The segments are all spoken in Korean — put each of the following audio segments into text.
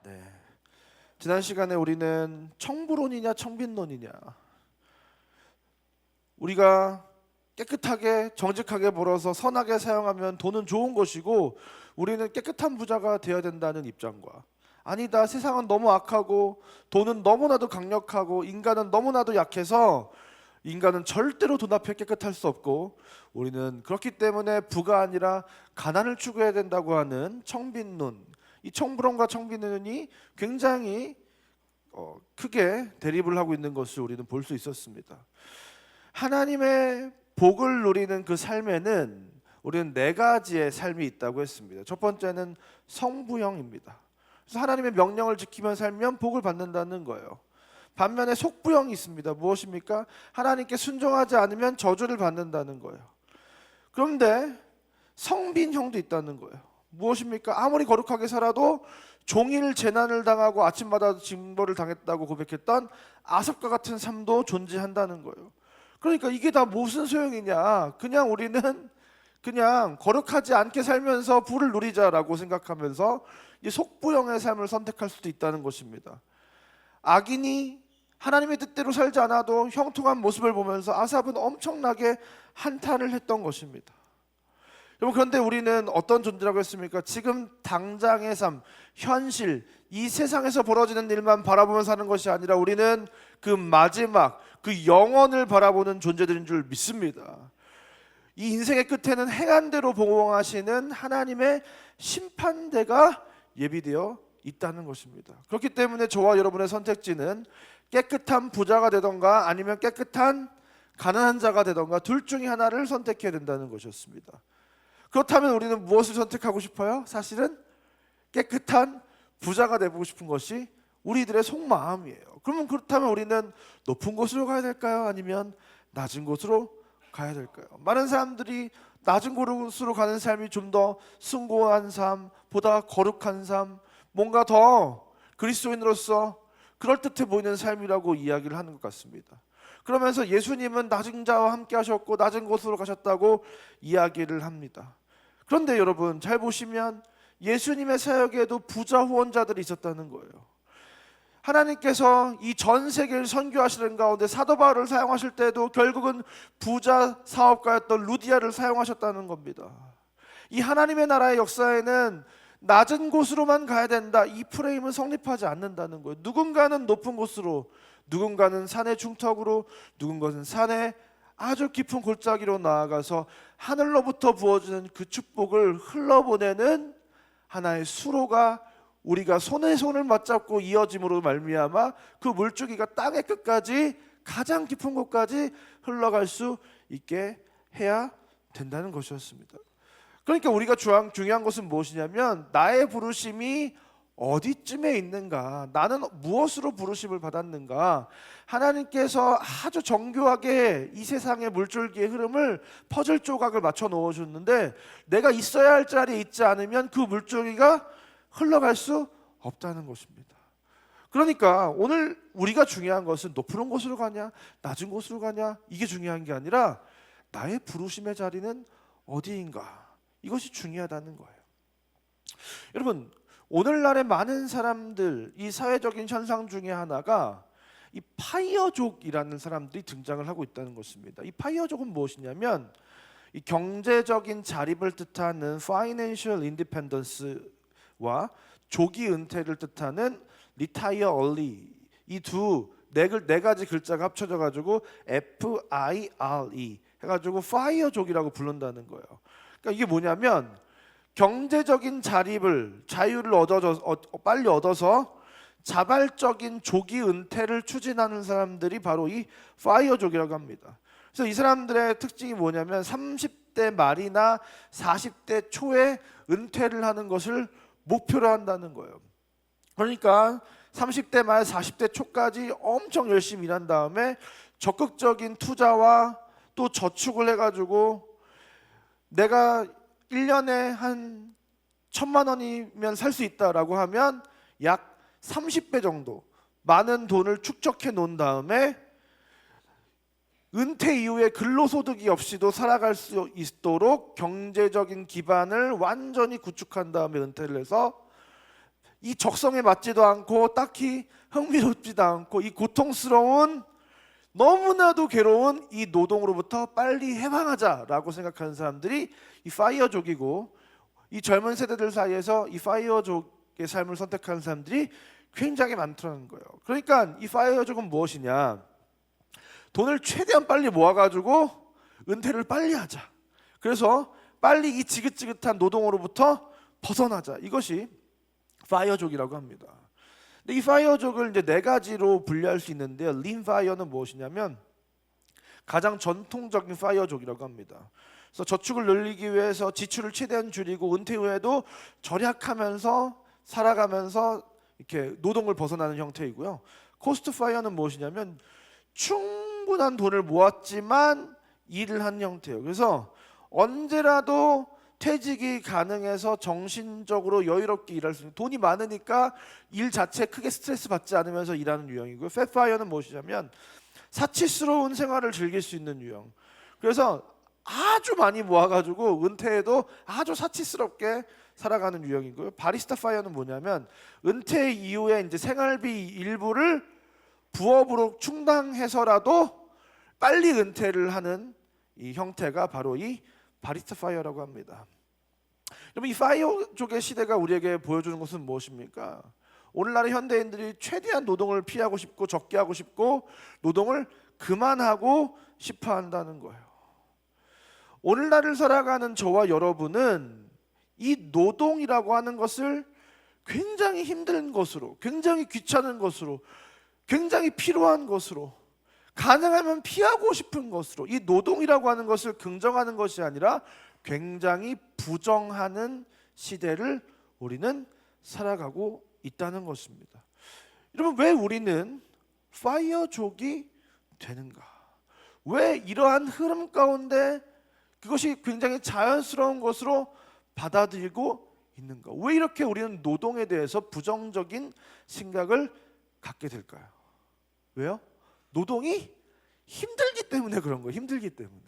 네. 지난 시간에 우리는 청부론이냐 청빈론이냐, 우리가 깨끗하게 정직하게 벌어서 선하게 사용하면 돈은 좋은 것이고 우리는 깨끗한 부자가 되어야 된다는 입장과, 아니다, 세상은 너무 악하고 돈은 너무나도 강력하고 인간은 너무나도 약해서 인간은 절대로 돈 앞에 깨끗할 수 없고 우리는 그렇기 때문에 부가 아니라 가난을 추구해야 된다고 하는 청빈론, 이 청부론과 청빈론이 굉장히 크게 대립을 하고 있는 것을 우리는 볼 수 있었습니다. 하나님의 복을 누리는 그 삶에는 우리는 네 가지의 삶이 있다고 했습니다. 첫 번째는 성부형입니다. 그래서 하나님의 명령을 지키며 살면 복을 받는다는 거예요. 반면에 속부형이 있습니다. 무엇입니까? 하나님께 순종하지 않으면 저주를 받는다는 거예요. 그런데 성빈형도 있다는 거예요. 무엇입니까? 아무리 거룩하게 살아도 종일 재난을 당하고 아침마다 징벌을 당했다고 고백했던 아삽과 같은 삶도 존재한다는 거예요. 그러니까 이게 다 무슨 소용이냐? 그냥 우리는 그냥 거룩하지 않게 살면서 부를 누리자라고 생각하면서 이 속부형의 삶을 선택할 수도 있다는 것입니다. 악인이 하나님의 뜻대로 살지 않아도 형통한 모습을 보면서 아삽은 엄청나게 한탄을 했던 것입니다. 여러분, 그런데 우리는 어떤 존재라고 했습니까? 지금 당장의 삶, 현실, 이 세상에서 벌어지는 일만 바라보며 사는 것이 아니라 우리는 그 마지막, 그 영원을 바라보는 존재들인 줄 믿습니다. 이 인생의 끝에는 행한대로 보응하시는 하나님의 심판대가 예비되어 있다는 것입니다. 그렇기 때문에 저와 여러분의 선택지는 깨끗한 부자가 되던가 아니면 깨끗한 가난한 자가 되던가 둘 중에 하나를 선택해야 된다는 것이었습니다. 그렇다면 우리는 무엇을 선택하고 싶어요? 사실은 깨끗한 부자가 되고 싶은 것이 우리들의 속마음이에요. 그러면 그렇다면 우리는 높은 곳으로 가야 될까요? 아니면 낮은 곳으로 가야 될까요? 많은 사람들이 낮은 곳으로 가는 삶이 좀 더 숭고한 삶, 보다 거룩한 삶, 뭔가 더 그리스도인으로서 그럴듯해 보이는 삶이라고 이야기를 하는 것 같습니다. 그러면서 예수님은 낮은 자와 함께 하셨고 낮은 곳으로 가셨다고 이야기를 합니다. 그런데 여러분, 잘 보시면 예수님의 사역에도 부자 후원자들이 있었다는 거예요. 하나님께서 이 전 세계를 선교하시는 가운데 사도 바울을 사용하실 때도 결국은 부자 사업가였던 루디아를 사용하셨다는 겁니다. 이 하나님의 나라의 역사에는 낮은 곳으로만 가야 된다, 이 프레임은 성립하지 않는다는 거예요. 누군가는 높은 곳으로, 누군가는 산의 중턱으로, 누군가는 산의 아주 깊은 골짜기로 나아가서 하늘로부터 부어주는 그 축복을 흘러보내는 하나의 수로가 우리가 손에 손을 맞잡고 이어짐으로 말미암아 그 물줄기가 땅의 끝까지, 가장 깊은 곳까지 흘러갈 수 있게 해야 된다는 것이었습니다. 그러니까 우리가 중요한 것은 무엇이냐면 나의 부르심이 어디쯤에 있는가, 나는 무엇으로 부르심을 받았는가. 하나님께서 아주 정교하게 이 세상의 물줄기의 흐름을 퍼즐 조각을 맞춰 놓으셨는데 내가 있어야 할 자리에 있지 않으면 그 물줄기가 흘러갈 수 없다는 것입니다. 그러니까 오늘 우리가 중요한 것은 높은 곳으로 가냐 낮은 곳으로 가냐, 이게 중요한 게 아니라 나의 부르심의 자리는 어디인가, 이것이 중요하다는 거예요. 여러분, 오늘날의 많은 사람들, 이 사회적인 현상 중에 하나가 이 파이어족이라는 사람들이 등장을 하고 있다는 것입니다. 이 파이어족은 무엇이냐면 이 경제적인 자립을 뜻하는 Financial Independence와 조기 은퇴를 뜻하는 Retire Early, 이 네 가지 글자가 합쳐져 가지고 FIRE 해가지고 파이어족이라고 부른다는 거예요. 그러니까 이게 뭐냐면 경제적인 자유를 빨리 얻어서 자발적인 조기 은퇴를 추진하는 사람들이 바로 이 파이어족이라고 합니다. 그래서 이 사람들의 특징이 뭐냐면 30대 말이나 40대 초에 은퇴를 하는 것을 목표로 한다는 거예요. 그러니까 30대 말 40대 초까지 엄청 열심히 일한 다음에 적극적인 투자와 또 저축을 해가지고 내가 1년에 한 1,000만 원이면 살 수 있다라고 하면 약 30배 정도 많은 돈을 축적해 놓은 다음에 은퇴 이후에 근로소득이 없이도 살아갈 수 있도록 경제적인 기반을 완전히 구축한 다음에 은퇴를 해서 이 적성에 맞지도 않고 딱히 흥미롭지도 않고 이 고통스러운 너무나도 괴로운 이 노동으로부터 빨리 해방하자라고 생각하는 사람들이 이 파이어족이고, 이 젊은 세대들 사이에서 이 파이어족의 삶을 선택하는 사람들이 굉장히 많다는 거예요. 그러니까 이 파이어족은 무엇이냐? 돈을 최대한 빨리 모아가지고 은퇴를 빨리 하자. 그래서 빨리 이 지긋지긋한 노동으로부터 벗어나자. 이것이 파이어족이라고 합니다. 근데 이 파이어족을 이제 네 가지로 분류할 수 있는데요. 린 파이어는 무엇이냐면 가장 전통적인 파이어족이라고 합니다. 그래서 저축을 늘리기 위해서 지출을 최대한 줄이고 은퇴 후에도 절약하면서 살아가면서 이렇게 노동을 벗어나는 형태이고요. 코스트 파이어는 무엇이냐면 충분한 돈을 모았지만 일을 한 형태예요. 그래서 언제라도 퇴직이 가능해서 정신적으로 여유롭게 일할 수 있는, 돈이 많으니까 일 자체에 크게 스트레스 받지 않으면서 일하는 유형이고요. 팻파이어는 무엇이냐면 사치스러운 생활을 즐길 수 있는 유형. 그래서 아주 많이 모아가지고 은퇴에도 아주 사치스럽게 살아가는 유형이고요. 바리스타 파이어는 뭐냐면 은퇴 이후에 이제 생활비 일부를 부업으로 충당해서라도 빨리 은퇴를 하는 이 형태가 바로 이 바리스타 파이어라고 합니다. 여러분, 이 파이어족의 시대가 우리에게 보여주는 것은 무엇입니까? 오늘날의 현대인들이 최대한 노동을 피하고 싶고 적게 하고 싶고 노동을 그만하고 싶어 한다는 거예요. 오늘날을 살아가는 저와 여러분은 이 노동이라고 하는 것을 굉장히 힘든 것으로, 굉장히 귀찮은 것으로, 굉장히 필요한 것으로, 가능하면 피하고 싶은 것으로, 이 노동이라고 하는 것을 긍정하는 것이 아니라 굉장히 부정하는 시대를 우리는 살아가고 있다는 것입니다. 여러분, 왜 우리는 파이어족이 되는가? 왜 이러한 흐름 가운데 그것이 굉장히 자연스러운 것으로 받아들이고 있는가? 왜 이렇게 우리는 노동에 대해서 부정적인 생각을 갖게 될까요? 왜요? 노동이 힘들기 때문에 그런 거예요. 힘들기 때문에.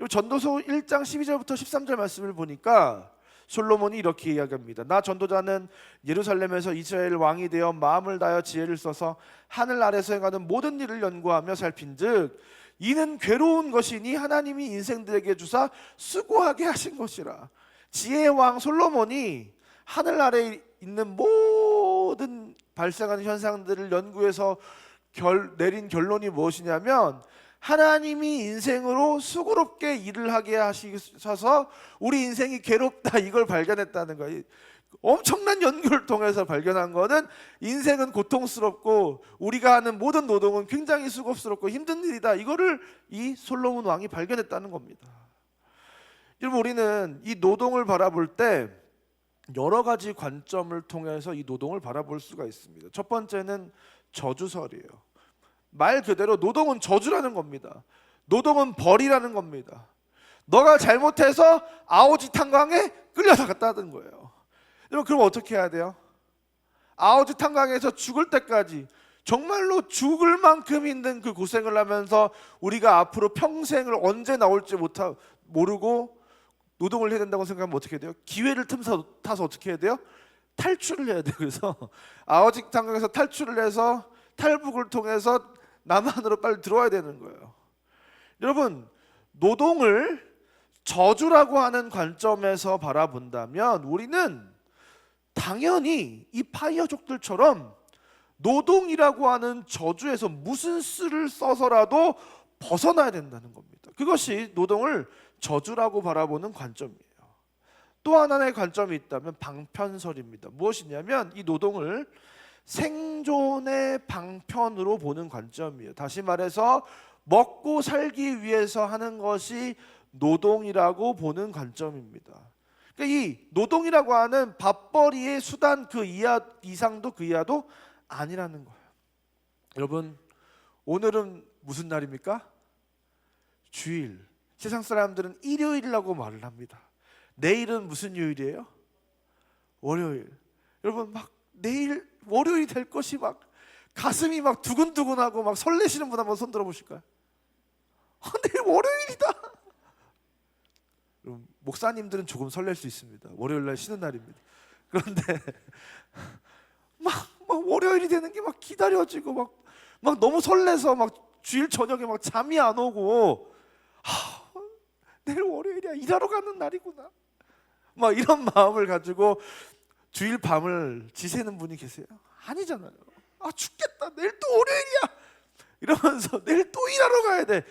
전도서 1장 12절부터 13절 말씀을 보니까 솔로몬이 이렇게 이야기합니다. 나 전도자는 예루살렘에서 이스라엘 왕이 되어 마음을 다하여 지혜를 써서 하늘 아래서 행하는 모든 일을 연구하며 살핀즉 이는 괴로운 것이니 하나님이 인생들에게 주사 수고하게 하신 것이라. 지혜의 왕 솔로몬이 하늘 아래에 있는 모든 발생하는 현상들을 연구해서 내린 결론이 무엇이냐면 하나님이 인생으로 수고롭게 일을 하게 하셔서 우리 인생이 괴롭다, 이걸 발견했다는 거예요. 엄청난 연구를 통해서 발견한 거는 인생은 고통스럽고 우리가 하는 모든 노동은 굉장히 수고스럽고 힘든 일이다, 이거를 이 솔로몬 왕이 발견했다는 겁니다. 여러분, 우리는 이 노동을 바라볼 때 여러 가지 관점을 통해서 이 노동을 바라볼 수가 있습니다. 첫 번째는 저주설이에요. 말 그대로 노동은 저주라는 겁니다. 노동은 벌이라는 겁니다. 너가 잘못해서 아오지 탄광에 끌려다갔다는 거예요. 여러분, 그럼 어떻게 해야 돼요? 아오지 탄광에서 죽을 때까지 정말로 죽을 만큼 힘든 그 고생을 하면서 우리가 앞으로 평생을 언제 나올지 모르고 노동을 해야 된다고 생각하면 어떻게 돼요? 기회를 타서 어떻게 해야 돼요? 탈출을 해야 돼요. 그래서 아오지 탄광에서 탈출을 해서 탈북을 통해서 남한으로 빨리 들어와야 되는 거예요. 여러분, 노동을 저주라고 하는 관점에서 바라본다면 우리는 당연히 이 파이어족들처럼 노동이라고 하는 저주에서 무슨 수를 써서라도 벗어나야 된다는 겁니다. 그것이 노동을 저주라고 바라보는 관점이에요. 또 하나의 관점이 있다면 방편설입니다. 무엇이냐면 이 노동을 생존의 방편으로 보는 관점이에요. 다시 말해서 먹고 살기 위해서 하는 것이 노동이라고 보는 관점입니다. 그러니까 이 노동이라고 하는 밥벌이의 수단 그 이상도 그 이하도 아니라는 거예요. 여러분, 오늘은 무슨 날입니까? 주일. 세상 사람들은 일요일이라고 말을 합니다. 내일은 무슨 요일이에요? 월요일. 여러분, 막 내일 월요일이 될 것이 막 가슴이 막 두근두근하고 막 설레시는 분 한번 손 들어보실까요? 내일 월요일이다. 목사님들은 조금 설렐 수 있습니다. 월요일 날 쉬는 날입니다. 그런데 막 월요일이 되는 게 막 기다려지고 막 너무 설레서 막 주일 저녁에 막 잠이 안 오고, 내일 월요일이야, 일하러 가는 날이구나, 막 이런 마음을 가지고 주일 밤을 지새는 분이 계세요? 아니잖아요. 죽겠다, 내일 또 월요일이야 이러면서 내일 또 일하러 가야 돼.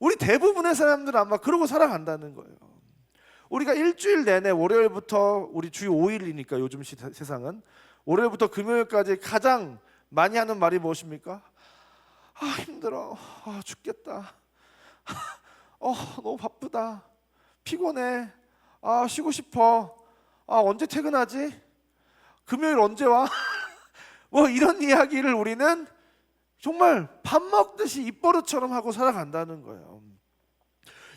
우리 대부분의 사람들은 아마 그러고 살아간다는 거예요. 우리가 일주일 내내, 월요일부터, 우리 주 5일이니까 요즘 세상은 월요일부터 금요일까지 가장 많이 하는 말이 무엇입니까? 힘들어, 죽겠다, 너무 바쁘다, 피곤해, 쉬고 싶어, 언제 퇴근하지? 금요일 언제 와? 뭐 이런 이야기를 우리는 정말 밥 먹듯이 입버릇처럼 하고 살아간다는 거예요.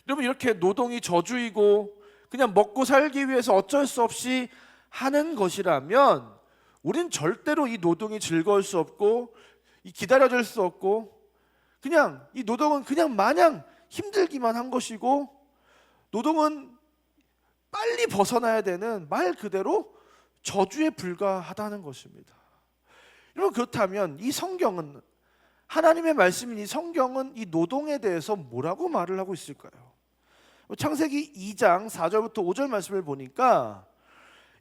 여러분, 이렇게 노동이 저주이고 그냥 먹고 살기 위해서 어쩔 수 없이 하는 것이라면 우린 절대로 이 노동이 즐거울 수 없고 기다려질 수 없고, 그냥 이 노동은 그냥 마냥 힘들기만 한 것이고, 노동은 빨리 벗어나야 되는 말 그대로 저주에 불과하다는 것입니다. 여러분, 그렇다면 이 성경은, 하나님의 말씀인 이 성경은 이 노동에 대해서 뭐라고 말을 하고 있을까요? 창세기 2장 4절부터 5절 말씀을 보니까,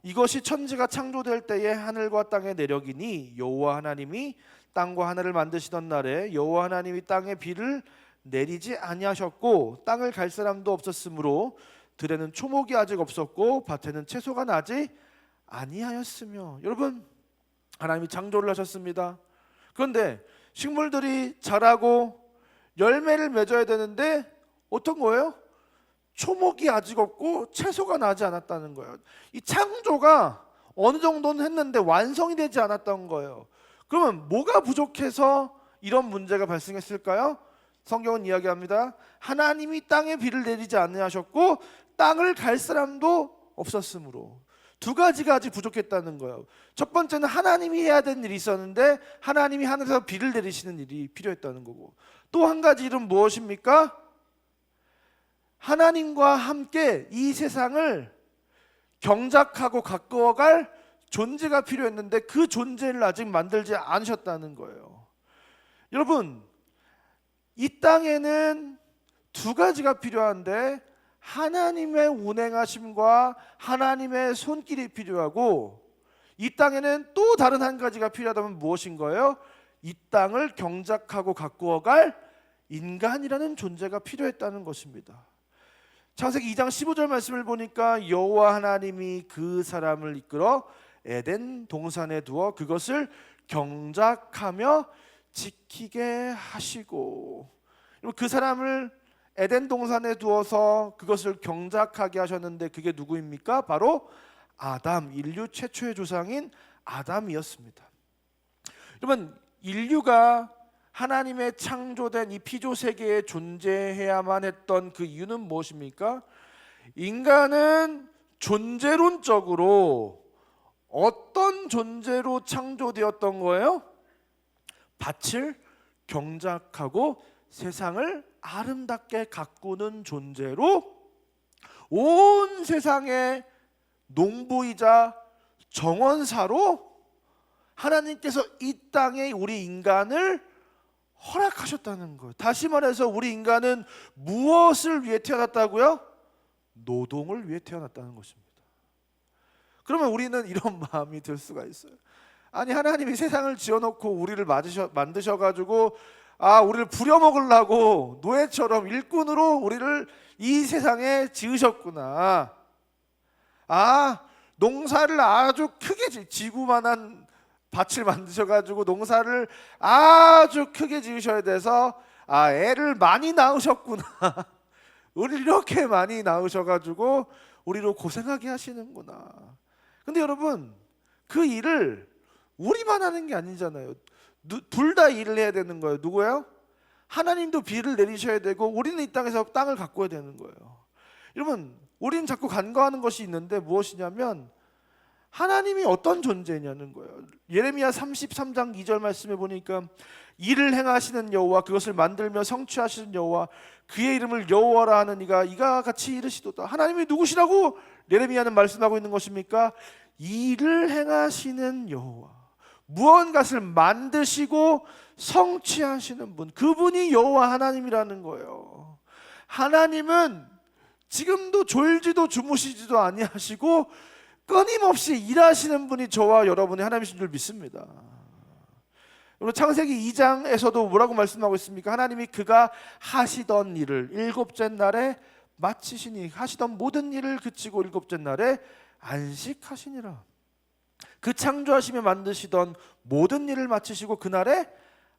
이것이 천지가 창조될 때에 하늘과 땅의 내력이니 여호와 하나님이 땅과 하늘을 만드시던 날에 여호와 하나님이 땅에 비를 내리지 아니하셨고 땅을 갈 사람도 없었으므로 들에는 초목이 아직 없었고 밭에는 채소가 나지 아니하였으며. 여러분, 하나님이 창조를 하셨습니다. 그런데 식물들이 자라고 열매를 맺어야 되는데 어떤 거예요? 초목이 아직 없고 채소가 나지 않았다는 거예요. 이 창조가 어느 정도는 했는데 완성이 되지 않았던 거예요. 그러면 뭐가 부족해서 이런 문제가 발생했을까요? 성경은 이야기합니다. 하나님이 땅에 비를 내리지 않으셨고 땅을 갈 사람도 없었으므로. 두 가지가 아직 부족했다는 거예요. 첫 번째는 하나님이 해야 되는 일이 있었는데 하나님이 하늘에서 비를 내리시는 일이 필요했다는 거고, 또 한 가지 일은 무엇입니까? 하나님과 함께 이 세상을 경작하고 가꾸어갈 존재가 필요했는데 그 존재를 아직 만들지 않으셨다는 거예요. 여러분, 이 땅에는 두 가지가 필요한데 하나님의 운행하심과 하나님의 손길이 필요하고, 이 땅에는 또 다른 한 가지가 필요하다면 무엇인 거예요? 이 땅을 경작하고 가꾸어갈 인간이라는 존재가 필요했다는 것입니다. 창세기 2장 15절 말씀을 보니까 여호와 하나님이 그 사람을 이끌어 에덴 동산에 두어 그것을 경작하며 지키게 하시고. 그 사람을 에덴 동산에 두어서 그것을 경작하게 하셨는데 그게 누구입니까? 바로 아담, 인류 최초의 조상인 아담이었습니다. 여러분, 인류가 하나님의 창조된 이 피조 세계에 존재해야만 했던 그 이유는 무엇입니까? 인간은 존재론적으로 어떤 존재로 창조되었던 거예요? 밭을 경작하고 세상을 아름답게 가꾸는 존재로, 온 세상의 농부이자 정원사로 하나님께서 이 땅에 우리 인간을 허락하셨다는 거예요. 다시 말해서 우리 인간은 무엇을 위해 태어났다고요? 노동을 위해 태어났다는 것입니다. 그러면 우리는 이런 마음이 들 수가 있어요. 아니, 하나님이 세상을 지어놓고 우리를 만드셔가지고 우리를 부려먹으려고 노예처럼 일꾼으로 우리를 이 세상에 지으셨구나. 농사를 아주 크게 지구만한 밭을 만드셔가지고 농사를 아주 크게 지으셔야 돼서 애를 많이 낳으셨구나. 우리를 이렇게 많이 낳으셔가지고 우리로 고생하게 하시는구나. 근데 여러분, 그 일을 우리만 하는 게 아니잖아요. 둘 다 일을 해야 되는 거예요. 누구예요? 하나님도 비를 내리셔야 되고 우리는 이 땅에서 땅을 가꿔야 되는 거예요. 여러분, 우리는 자꾸 간과하는 것이 있는데 무엇이냐면 하나님이 어떤 존재냐는 거예요. 예레미야 33장 2절 말씀에 보니까 일을 행하시는 여호와, 그것을 만들며 성취하시는 여호와, 그의 이름을 여호와라 하는 이가 이가 같이 이르시도다. 하나님이 누구시라고 예레미야는 말씀하고 있는 것입니까? 일을 행하시는 여호와, 무언가를 만드시고 성취하시는 분, 그분이 여호와 하나님이라는 거예요. 하나님은 지금도 졸지도 주무시지도 아니하시고 끊임없이 일하시는 분이 저와 여러분의 하나님이신 줄 믿습니다. 여러분, 창세기 2장에서도 뭐라고 말씀하고 있습니까? 하나님이 그가 하시던 일을 일곱째 날에 마치시니, 하시던 모든 일을 그치고 일곱째 날에 안식하시니라. 그 창조하시며 만드시던 모든 일을 마치시고 그날에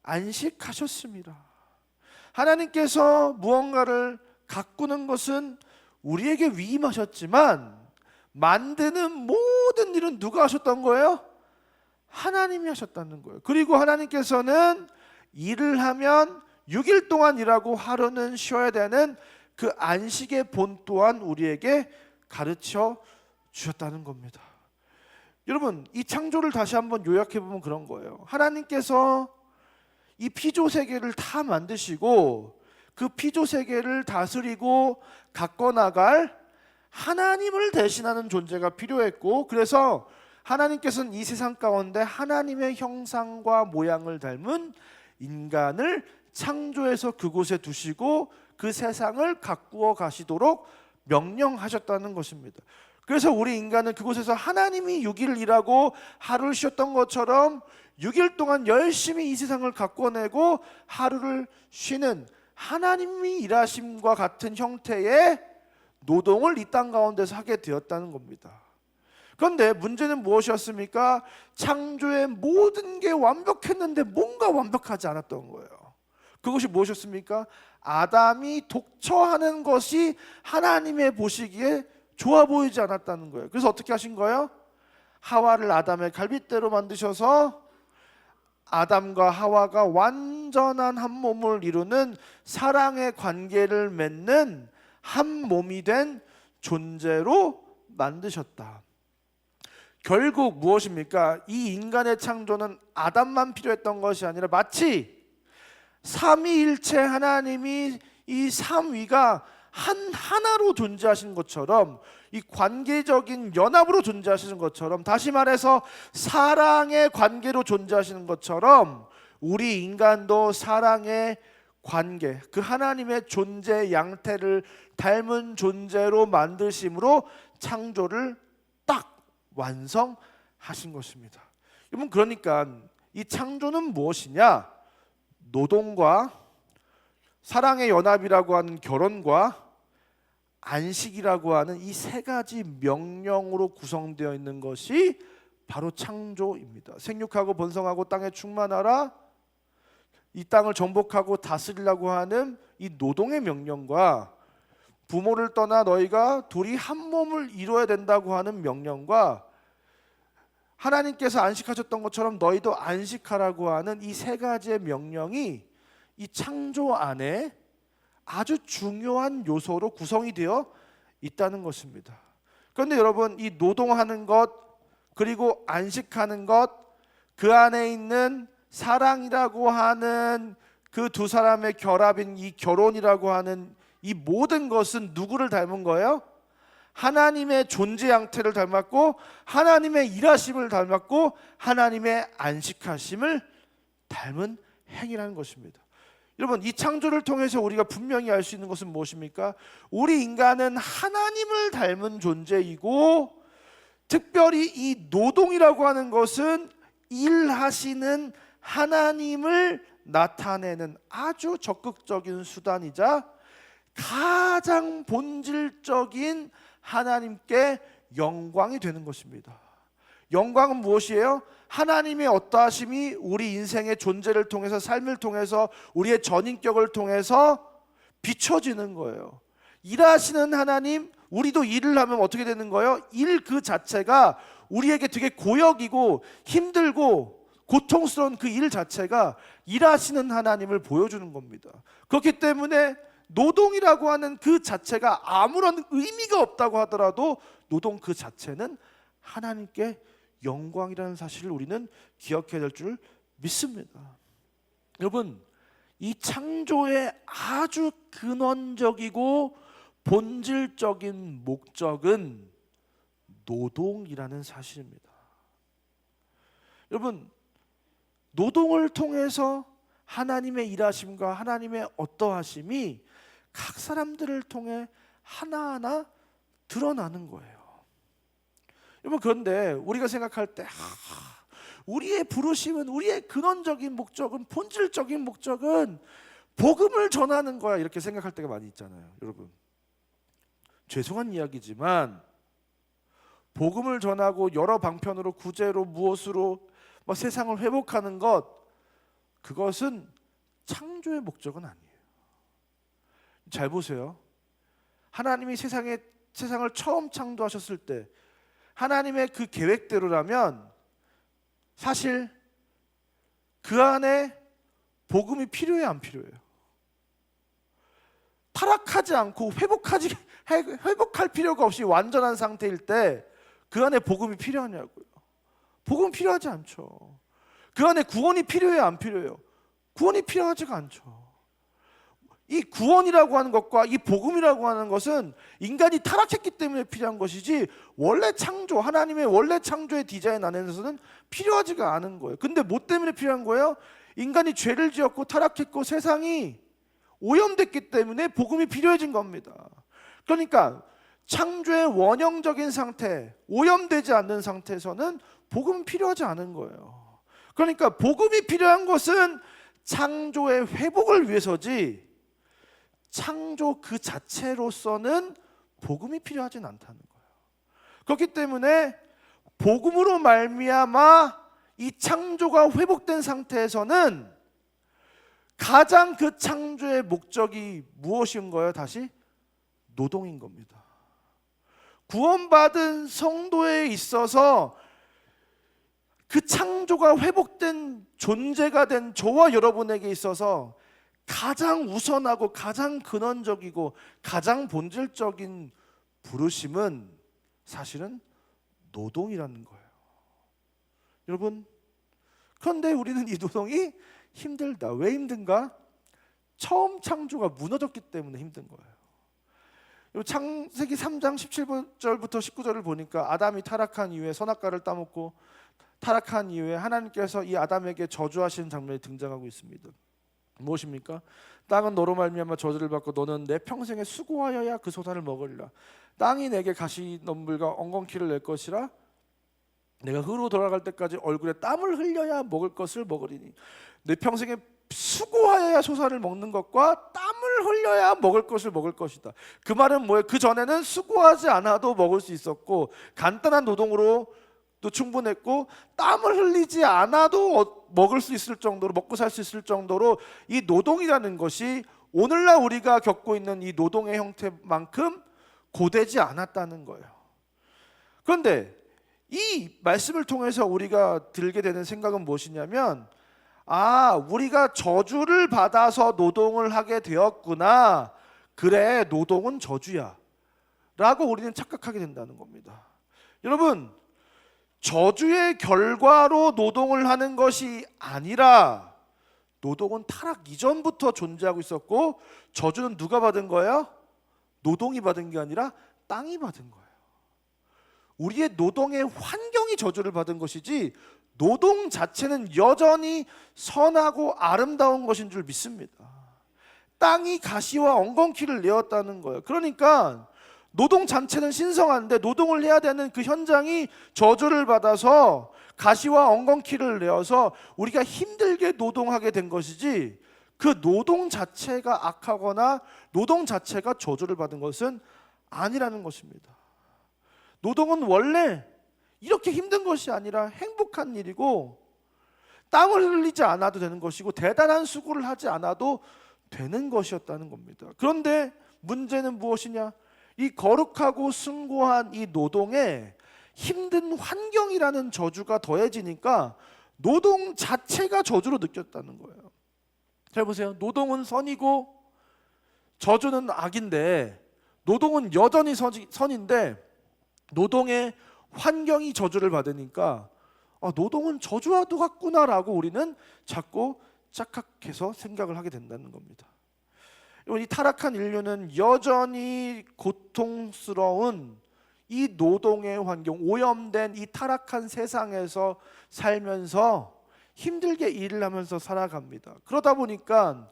안식하셨습니다. 하나님께서 무언가를 가꾸는 것은 우리에게 위임하셨지만 만드는 모든 일은 누가 하셨던 거예요? 하나님이 하셨다는 거예요. 그리고 하나님께서는 일을 하면 6일 동안 일하고 하루는 쉬어야 되는 그 안식의 본 또한 우리에게 가르쳐 주셨다는 겁니다. 여러분, 이 창조를 다시 한번 요약해 보면 그런 거예요. 하나님께서 이 피조 세계를 다 만드시고 그 피조 세계를 다스리고 가꿔 나갈 하나님을 대신하는 존재가 필요했고, 그래서 하나님께서는 이 세상 가운데 하나님의 형상과 모양을 닮은 인간을 창조해서 그곳에 두시고 그 세상을 가꾸어 가시도록 명령하셨다는 것입니다. 그래서 우리 인간은 그곳에서 하나님이 6일 일하고 하루를 쉬었던 것처럼 6일 동안 열심히 이 세상을 가꿔내고 하루를 쉬는 하나님이 일하심과 같은 형태의 노동을 이 땅 가운데서 하게 되었다는 겁니다. 그런데 문제는 무엇이었습니까? 창조의 모든 게 완벽했는데 뭔가 완벽하지 않았던 거예요. 그것이 무엇이었습니까? 아담이 독처하는 것이 하나님의 보시기에 좋아 보이지 않았다는 거예요. 그래서 어떻게 하신 거예요? 하와를 아담의 갈빗대로 만드셔서 아담과 하와가 완전한 한 몸을 이루는 사랑의 관계를 맺는 한 몸이 된 존재로 만드셨다. 결국 무엇입니까? 이 인간의 창조는 아담만 필요했던 것이 아니라 마치 삼위일체 하나님이 이 삼위가 하나로 존재하신 것처럼, 이 관계적인 연합으로 존재하시는 것처럼, 다시 말해서 사랑의 관계로 존재하시는 것처럼 우리 인간도 사랑의 관계, 그 하나님의 존재 양태를 닮은 존재로 만드심으로 창조를 딱 완성하신 것입니다. 여러분, 그러니까 이 창조는 무엇이냐? 노동과 사랑의 연합이라고 하는 결혼과 안식이라고 하는 이 세 가지 명령으로 구성되어 있는 것이 바로 창조입니다. 생육하고 번성하고 땅에 충만하라, 이 땅을 정복하고 다스리라고 하는 이 노동의 명령과 부모를 떠나 너희가 둘이 한 몸을 이루어야 된다고 하는 명령과 하나님께서 안식하셨던 것처럼 너희도 안식하라고 하는 이 세 가지의 명령이 이 창조 안에 아주 중요한 요소로 구성이 되어 있다는 것입니다. 그런데 여러분, 이 노동하는 것 그리고 안식하는 것, 그 안에 있는 사랑이라고 하는 그 두 사람의 결합인 이 결혼이라고 하는 이 모든 것은 누구를 닮은 거예요? 하나님의 존재 양태를 닮았고 하나님의 일하심을 닮았고 하나님의 안식하심을 닮은 행위라는 것입니다. 여러분, 이 창조를 통해서 우리가 분명히 알 수 있는 것은 무엇입니까? 우리 인간은 하나님을 닮은 존재이고, 특별히 이 노동이라고 하는 것은 일하시는 하나님을 나타내는 아주 적극적인 수단이자 가장 본질적인 하나님께 영광이 되는 것입니다. 영광은 무엇이에요? 하나님의 어떠하심이 우리 인생의 존재를 통해서, 삶을 통해서, 우리의 전인격을 통해서 비춰지는 거예요. 일하시는 하나님, 우리도 일을 하면 어떻게 되는 거예요? 일 그 자체가 우리에게 되게 고역이고 힘들고 고통스러운 그 일 자체가 일하시는 하나님을 보여주는 겁니다. 그렇기 때문에 노동이라고 하는 그 자체가 아무런 의미가 없다고 하더라도 노동 그 자체는 하나님께 영광이라는 사실을 우리는 기억해야 될 줄 믿습니다. 여러분, 이 창조의 아주 근원적이고 본질적인 목적은 노동이라는 사실입니다. 여러분, 노동을 통해서 하나님의 일하심과 하나님의 어떠하심이 각 사람들을 통해 하나하나 드러나는 거예요. 여러분, 그런데 우리가 생각할 때 우리의 부르심은, 우리의 근원적인 목적은, 본질적인 목적은 복음을 전하는 거야, 이렇게 생각할 때가 많이 있잖아요. 여러분, 죄송한 이야기지만 복음을 전하고 여러 방편으로, 구제로, 무엇으로 세상을 회복하는 것, 그것은 창조의 목적은 아니에요. 잘 보세요. 하나님이 세상을 처음 창조하셨을 때 하나님의 그 계획대로라면 사실 그 안에 복음이 필요해요, 안 필요해요? 타락하지 않고 회복할 필요가 없이 완전한 상태일 때 그 안에 복음이 필요하냐고요? 복음은 필요하지 않죠. 그 안에 구원이 필요해요, 안 필요해요? 구원이 필요하지가 않죠. 이 구원이라고 하는 것과 이 복음이라고 하는 것은 인간이 타락했기 때문에 필요한 것이지, 원래 창조, 하나님의 원래 창조의 디자인 안에서는 필요하지가 않은 거예요. 근데 뭐 때문에 필요한 거예요? 인간이 죄를 지었고 타락했고 세상이 오염됐기 때문에 복음이 필요해진 겁니다. 그러니까 창조의 원형적인 상태, 오염되지 않는 상태에서는 복음은 필요하지 않은 거예요. 그러니까 복음이 필요한 것은 창조의 회복을 위해서지, 창조 그 자체로서는 복음이 필요하진 않다는 거예요. 그렇기 때문에 복음으로 말미암아 이 창조가 회복된 상태에서는 가장 그 창조의 목적이 무엇인 거예요? 다시 노동인 겁니다. 구원받은 성도에 있어서 그 창조가 회복된 존재가 된 저와 여러분에게 있어서 가장 우선하고 가장 근원적이고 가장 본질적인 부르심은 사실은 노동이라는 거예요. 여러분, 그런데 우리는 이 노동이 힘들다. 왜 힘든가? 처음 창조가 무너졌기 때문에 힘든 거예요. 창세기 3장 17절부터 19절을 보니까 아담이 타락한 이후에 선악과를 따먹고 타락한 이후에 하나님께서 이 아담에게 저주하시는 장면이 등장하고 있습니다. 무엇입니까? 땅은 너로 말미암아 저주를 받고 너는 내 평생에 수고하여야 그 소산을 먹으리라. 땅이 내게 가시덤불과 엉겅퀴를 낼 것이라. 내가 흙으로 돌아갈 때까지 얼굴에 땀을 흘려야 먹을 것을 먹으리니. 내 평생에 수고하여야 소산을 먹는 것과 땀을 흘려야 먹을 것을 먹을 것이다. 그 말은 뭐예요? 그 전에는 수고하지 않아도 먹을 수 있었고 간단한 노동으로 또 충분했고, 땀을 흘리지 않아도 먹을 수 있을 정도로, 먹고 살 수 있을 정도로 이 노동이라는 것이 오늘날 우리가 겪고 있는 이 노동의 형태만큼 고되지 않았다는 거예요. 그런데 이 말씀을 통해서 우리가 들게 되는 생각은 무엇이냐면, 우리가 저주를 받아서 노동을 하게 되었구나. 그래, 노동은 저주야 라고 우리는 착각하게 된다는 겁니다. 여러분, 저주의 결과로 노동을 하는 것이 아니라 노동은 타락 이전부터 존재하고 있었고, 저주는 누가 받은 거예요? 노동이 받은 게 아니라 땅이 받은 거예요. 우리의 노동의 환경이 저주를 받은 것이지 노동 자체는 여전히 선하고 아름다운 것인 줄 믿습니다. 땅이 가시와 엉겅퀴를 내었다는 거예요. 그러니까 노동 자체는 신성한데 노동을 해야 되는 그 현장이 저주를 받아서 가시와 엉겅퀴를 내어서 우리가 힘들게 노동하게 된 것이지, 그 노동 자체가 악하거나 노동 자체가 저주를 받은 것은 아니라는 것입니다. 노동은 원래 이렇게 힘든 것이 아니라 행복한 일이고, 땀을 흘리지 않아도 되는 것이고, 대단한 수고를 하지 않아도 되는 것이었다는 겁니다. 그런데 문제는 무엇이냐? 이 거룩하고 숭고한 이 노동에 힘든 환경이라는 저주가 더해지니까 노동 자체가 저주로 느꼈다는 거예요. 잘 보세요. 노동은 선이고 저주는 악인데, 노동은 여전히 선인데 노동의 환경이 저주를 받으니까 노동은 저주와도 같구나라고 우리는 자꾸 착각해서 생각을 하게 된다는 겁니다. 이 타락한 인류는 여전히 고통스러운 이 노동의 환경, 오염된 이 타락한 세상에서 살면서 힘들게 일을 하면서 살아갑니다. 그러다 보니까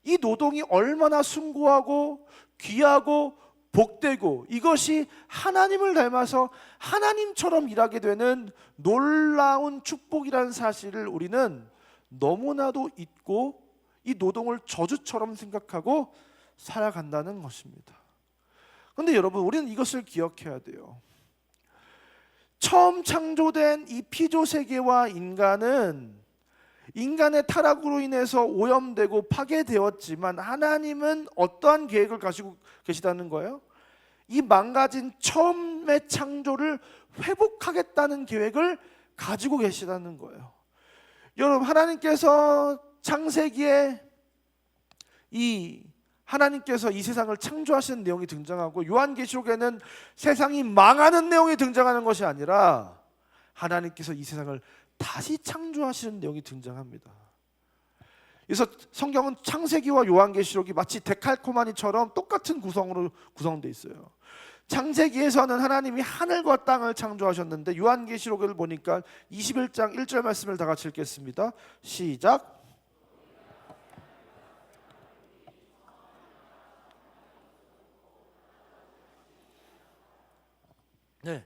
이 노동이 얼마나 숭고하고 귀하고 복되고 이것이 하나님을 닮아서 하나님처럼 일하게 되는 놀라운 축복이라는 사실을 우리는 너무나도 잊고 이 노동을 저주처럼 생각하고 살아간다는 것입니다. 그런데 여러분, 우리는 이것을 기억해야 돼요. 처음 창조된 이 피조 세계와 인간은 인간의 타락으로 인해서 오염되고 파괴되었지만 하나님은 어떠한 계획을 가지고 계시다는 거예요? 이 망가진 처음의 창조를 회복하겠다는 계획을 가지고 계시다는 거예요. 여러분, 하나님께서 창세기에 하나님께서 이 세상을 창조하시는 내용이 등장하고, 요한계시록에는 세상이 망하는 내용이 등장하는 것이 아니라 하나님께서 이 세상을 다시 창조하시는 내용이 등장합니다. 그래서 성경은 창세기와 요한계시록이 마치 데칼코마니처럼 똑같은 구성으로 구성되어 있어요. 창세기에서는 하나님이 하늘과 땅을 창조하셨는데, 요한계시록을 보니까 21장 1절 말씀을 다 같이 읽겠습니다. 시작. 네.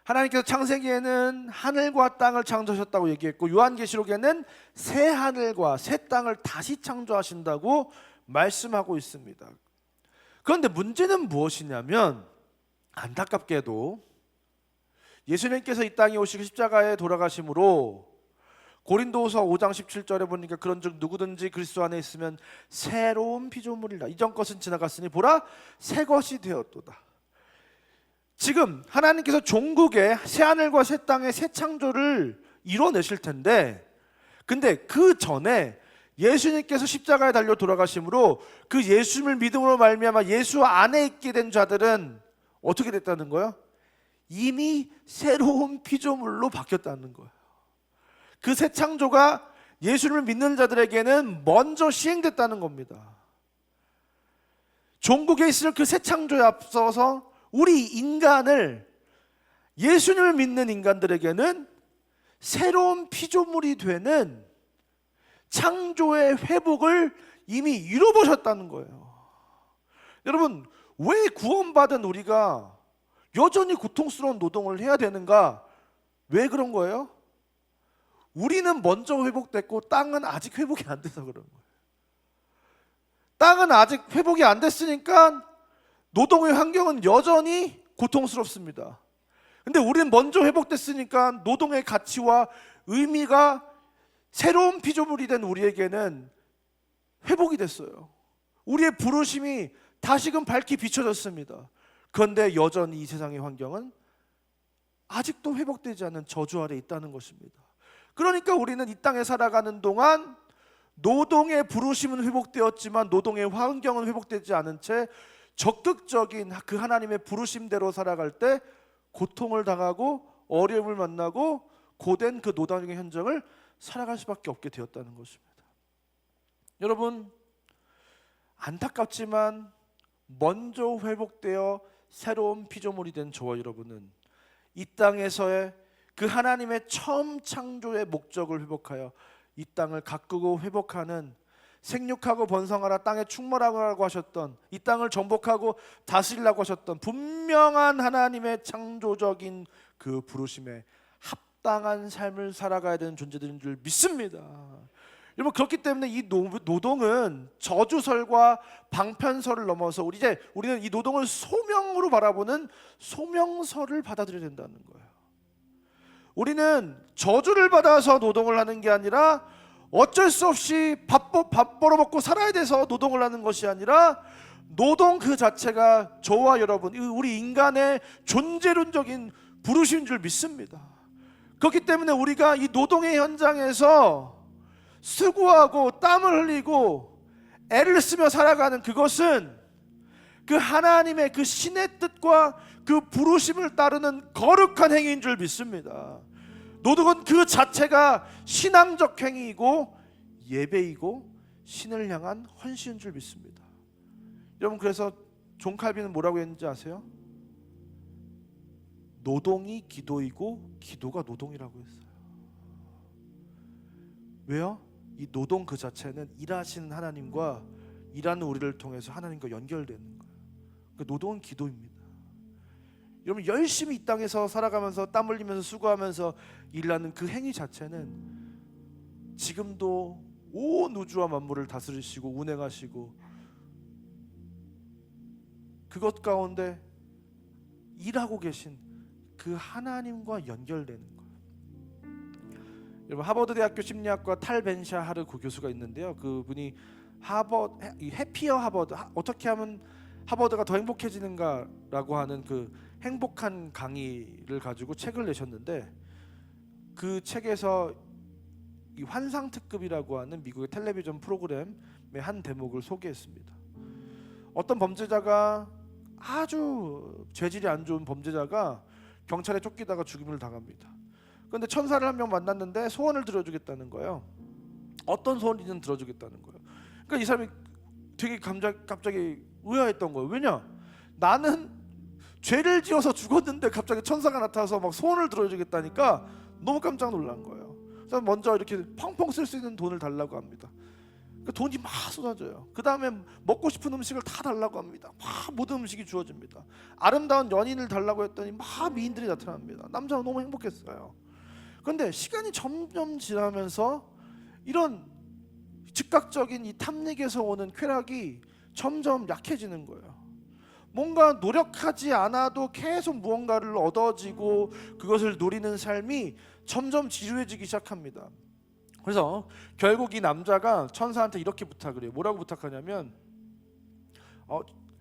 하나님께서 창세기에는 하늘과 땅을 창조하셨다고 얘기했고, 요한계시록에는 새 하늘과 새 땅을 다시 창조하신다고 말씀하고 있습니다. 그런데 문제는 무엇이냐면, 안타깝게도 예수님께서 이 땅에 오시고 십자가에 돌아가심으로 고린도후서 5장 17절에 보니까 그런즉 누구든지 그리스도 안에 있으면 새로운 피조물이라. 이전 것은 지나갔으니 보라 새 것이 되었도다. 지금 하나님께서 종국에 새 하늘과 새 땅의 새 창조를 이뤄내실 텐데, 근데 그 전에 예수님께서 십자가에 달려 돌아가심으로 그 예수님을 믿음으로 말미암아 예수 안에 있게 된 자들은 어떻게 됐다는 거예요? 이미 새로운 피조물로 바뀌었다는 거예요. 그 새 창조가 예수님을 믿는 자들에게는 먼저 시행됐다는 겁니다. 종국에 있을 그 새 창조에 앞서서 우리 인간을, 예수님을 믿는 인간들에게는 새로운 피조물이 되는 창조의 회복을 이미 이뤄보셨다는 거예요. 여러분, 왜 구원받은 우리가 여전히 고통스러운 노동을 해야 되는가? 왜 그런 거예요? 우리는 먼저 회복됐고 땅은 아직 회복이 안 돼서 그런 거예요. 땅은 아직 회복이 안 됐으니까 노동의 환경은 여전히 고통스럽습니다. 근데 우리는 먼저 회복됐으니까 노동의 가치와 의미가 새로운 피조물이 된 우리에게는 회복이 됐어요. 우리의 부르심이 다시금 밝게 비춰졌습니다. 그런데 여전히 이 세상의 환경은 아직도 회복되지 않은 저주 아래 있다는 것입니다. 그러니까 우리는 이 땅에 살아가는 동안 노동의 부르심은 회복되었지만 노동의 환경은 회복되지 않은 채 적극적인 그 하나님의 부르심대로 살아갈 때 고통을 당하고 어려움을 만나고 고된 그 노동의 현장을 살아갈 수밖에 없게 되었다는 것입니다. 여러분, 안타깝지만 먼저 회복되어 새로운 피조물이 된 저와 여러분은 이 땅에서의 그 하나님의 처음 창조의 목적을 회복하여 이 땅을 가꾸고 회복하는, 생육하고 번성하라 땅에 충만하라고 하셨던, 이 땅을 정복하고 다스리라고 하셨던 분명한 하나님의 창조적인 그 부르심에 합당한 삶을 살아가야 되는 존재들인 줄 믿습니다. 여러분, 그렇기 때문에 이 노동은 저주설과 방편설을 넘어서 우리는 이 노동을 소명으로 바라보는 소명설을 받아들여야 된다는 거예요. 우리는 저주를 받아서 노동을 하는 게 아니라 어쩔 수 없이 밥 벌어먹고 살아야 돼서 노동을 하는 것이 아니라 노동 그 자체가 저와 여러분, 우리 인간의 존재론적인 부르심인 줄 믿습니다. 그렇기 때문에 우리가 이 노동의 현장에서 수고하고 땀을 흘리고 애를 쓰며 살아가는 그것은 그 하나님의 그 신의 뜻과 그 부르심을 따르는 거룩한 행위인 줄 믿습니다. 노동은 그 자체가 신앙적 행위이고 예배이고 신을 향한 헌신인 줄 믿습니다. 여러분, 그래서 존 칼빈은 뭐라고 했는지 아세요? 노동이 기도이고 기도가 노동이라고 했어요. 왜요? 이 노동 그 자체는 일하시는 하나님과 일하는 우리를 통해서 하나님과 연결되는 거예요. 그러니까 노동은 기도입니다. 여러분 열심히 이 땅에서 살아가면서 땀 흘리면서 수고하면서 일하는 그 행위 자체는 지금도 온 우주와 만물을 다스리시고 운행하시고 그것 가운데 일하고 계신 그 하나님과 연결되는 거예요. 여러분 하버드 대학교 심리학과 탈 벤샤하르 그 교수가 있는데요. 그분이 해피어 하버드, 어떻게 하면 하버드가 더 행복해지는가라고 하는 그 행복한 강의를 가지고 책을 내셨는데, 그 책에서 이 환상 특급이라고 하는 미국의 텔레비전 프로그램의 한 대목을 소개했습니다. 어떤 범죄자가, 아주 죄질이 안 좋은 범죄자가 경찰에 쫓기다가 죽임을 당합니다. 그런데 천사를 한 명 만났는데 소원을 들어주겠다는 거예요. 어떤 소원이든 들어주겠다는 거예요. 그러니까 이 사람이 되게 갑자기 의아했던 거예요. 왜냐? 나는 죄를 지어서 죽었는데 갑자기 천사가 나타나서 막 소원을 들어주겠다니까 너무 깜짝 놀란 거예요. 그래서 먼저 이렇게 펑펑 쓸 수 있는 돈을 달라고 합니다. 그러니까 돈이 막 쏟아져요. 그 다음에 먹고 싶은 음식을 다 달라고 합니다. 막 모든 음식이 주어집니다. 아름다운 연인을 달라고 했더니 막 미인들이 나타납니다. 남자는 너무 행복했어요. 그런데 시간이 점점 지나면서 이런 즉각적인 이 탐닉에서 오는 쾌락이 점점 약해지는 거예요. 뭔가 노력하지 않아도 계속 무언가를 얻어지고 그것을 누리는 삶이 점점 지루해지기 시작합니다. 그래서 결국 이 남자가 천사한테 이렇게 부탁을 해요. 뭐라고 부탁하냐면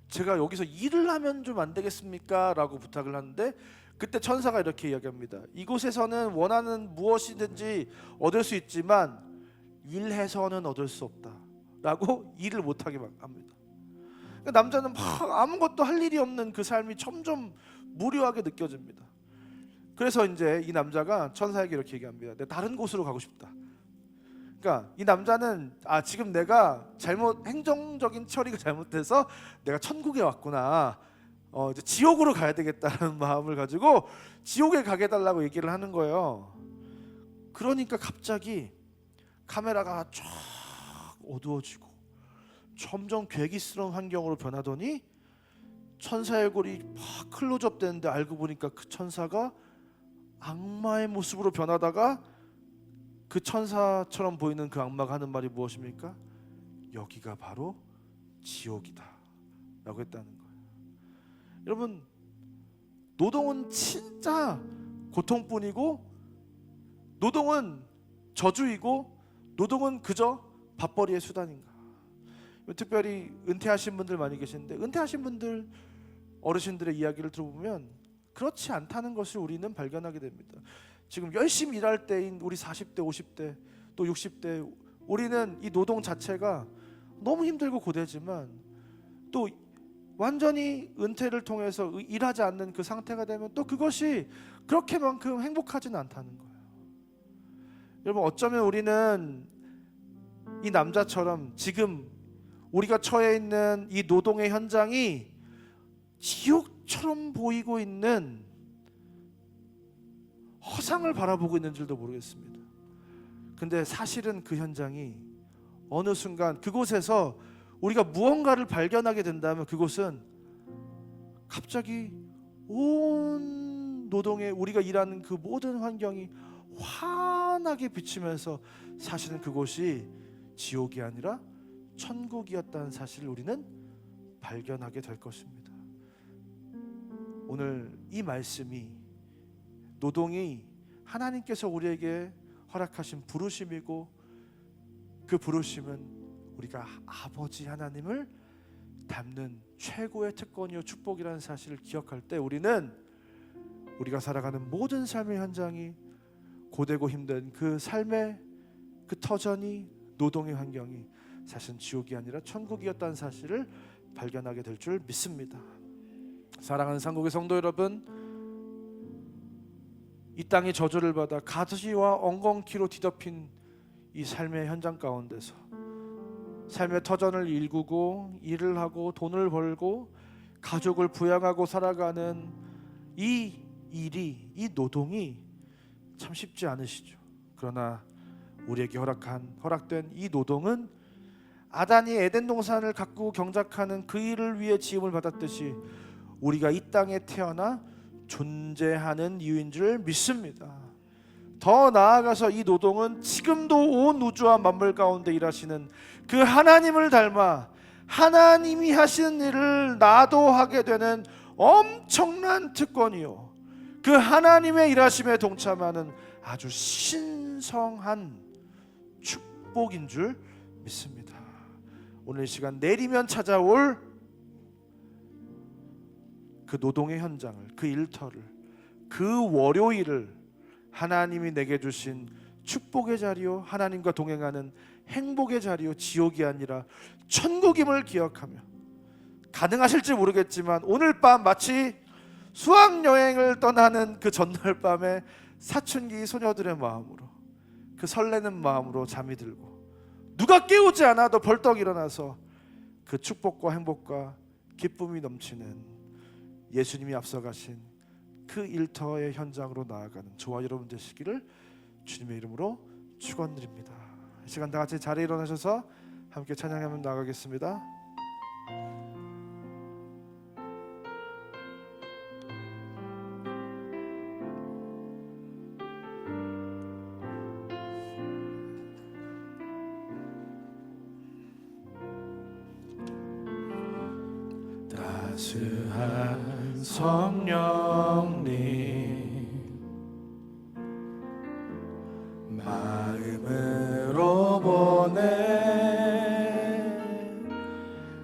제가 여기서 일을 하면 좀 안 되겠습니까? 라고 부탁을 하는데, 그때 천사가 이렇게 이야기합니다. 이곳에서는 원하는 무엇이든지 얻을 수 있지만 일해서는 얻을 수 없다 라고 일을 못하게 합니다. 그러니까 남자는 막 아무것도 할 일이 없는 그 삶이 점점 무료하게 느껴집니다. 그래서 이제 이 남자가 천사에게 이렇게 얘기합니다. 내가 다른 곳으로 가고 싶다. 그러니까 이 남자는 지금 내가 행정적인 처리가 잘못돼서 내가 천국에 왔구나, 이제 지옥으로 가야 되겠다는 마음을 가지고 지옥에 가게 해달라고 얘기를 하는 거예요. 그러니까 갑자기 카메라가 쫙 어두워지고 점점 괴기스러운 환경으로 변하더니 천사의 얼굴이 막 클로즈업 되는데 알고 보니까 그 천사가 악마의 모습으로 변하다가 그 천사처럼 보이는 그 악마가 하는 말이 무엇입니까? 여기가 바로 지옥이다 라고 했다는 거예요. 여러분, 노동은 진짜 고통뿐이고, 노동은 저주이고, 노동은 그저 밥벌이의 수단인가. 특별히 은퇴하신 분들 많이 계시는데, 은퇴하신 분들 어르신들의 이야기를 들어보면 그렇지 않다는 것을 우리는 발견하게 됩니다. 지금 열심히 일할 때인 우리 40대, 50대, 또 60대, 우리는 이 노동 자체가 너무 힘들고 고되지만 또 완전히 은퇴를 통해서 일하지 않는 그 상태가 되면 또 그것이 그렇게만큼 행복하지는 않다는 거예요. 여러분, 어쩌면 우리는 이 남자처럼 지금 우리가 처해 있는 이 노동의 현장이 지옥처럼 보이고 있는 허상을 바라보고 있는 줄도 모르겠습니다. 근데 사실은 그 현장이 어느 순간 그곳에서 우리가 무언가를 발견하게 된다면 그곳은 갑자기 온 노동에 우리가 일하는 그 모든 환경이 환하게 비치면서 사실은 그곳이 지옥이 아니라 천국이었다는 사실을 우리는 발견하게 될 것입니다. 오늘 이 말씀이 노동이 하나님께서 우리에게 허락하신 부르심이고, 그 부르심은 우리가 아버지 하나님을 닮는 최고의 특권이요 축복이라는 사실을 기억할 때 우리는 우리가 살아가는 모든 삶의 현장이 고되고 힘든 그 삶의 그 터전이, 노동의 환경이 사실은 지옥이 아니라 천국이었다는 사실을 발견하게 될 줄 믿습니다. 사랑하는 상국의 성도 여러분, 이 땅의 저주를 받아 가시와 엉겅퀴로 뒤덮인 이 삶의 현장 가운데서 삶의 터전을 일구고 일을 하고 돈을 벌고 가족을 부양하고 살아가는 이 일이, 이 노동이 참 쉽지 않으시죠. 그러나 우리에게 허락된 이 노동은 아담이 에덴 동산을 가꾸고 경작하는 그 일을 위해 지음을 받았듯이 우리가 이 땅에 태어나 존재하는 이유인 줄 믿습니다. 더 나아가서 이 노동은 지금도 온 우주와 만물 가운데 일하시는 그 하나님을 닮아 하나님이 하시는 일을 나도 하게 되는 엄청난 특권이요, 그 하나님의 일하심에 동참하는 아주 신성한 축복인 줄 믿습니다. 오늘 이 시간 내리면 찾아올 그 노동의 현장을, 그 일터를, 그 월요일을 하나님이 내게 주신 축복의 자리요, 하나님과 동행하는 행복의 자리요, 지옥이 아니라 천국임을 기억하며, 가능하실지 모르겠지만 오늘 밤 마치 수학여행을 떠나는 그 전날 밤에 사춘기 소녀들의 마음으로, 그 설레는 마음으로 잠이 들고 누가 깨우지 않아도 벌떡 일어나서 그 축복과 행복과 기쁨이 넘치는 예수님이 앞서가신 그 일터의 현장으로 나아가는 저와 여러분 되시기를 주님의 이름으로 축원드립니다. 이 시간 다 같이 자리에 일어나셔서 함께 찬양하며 나가겠습니다. 따스한 성령님 마음으로 보내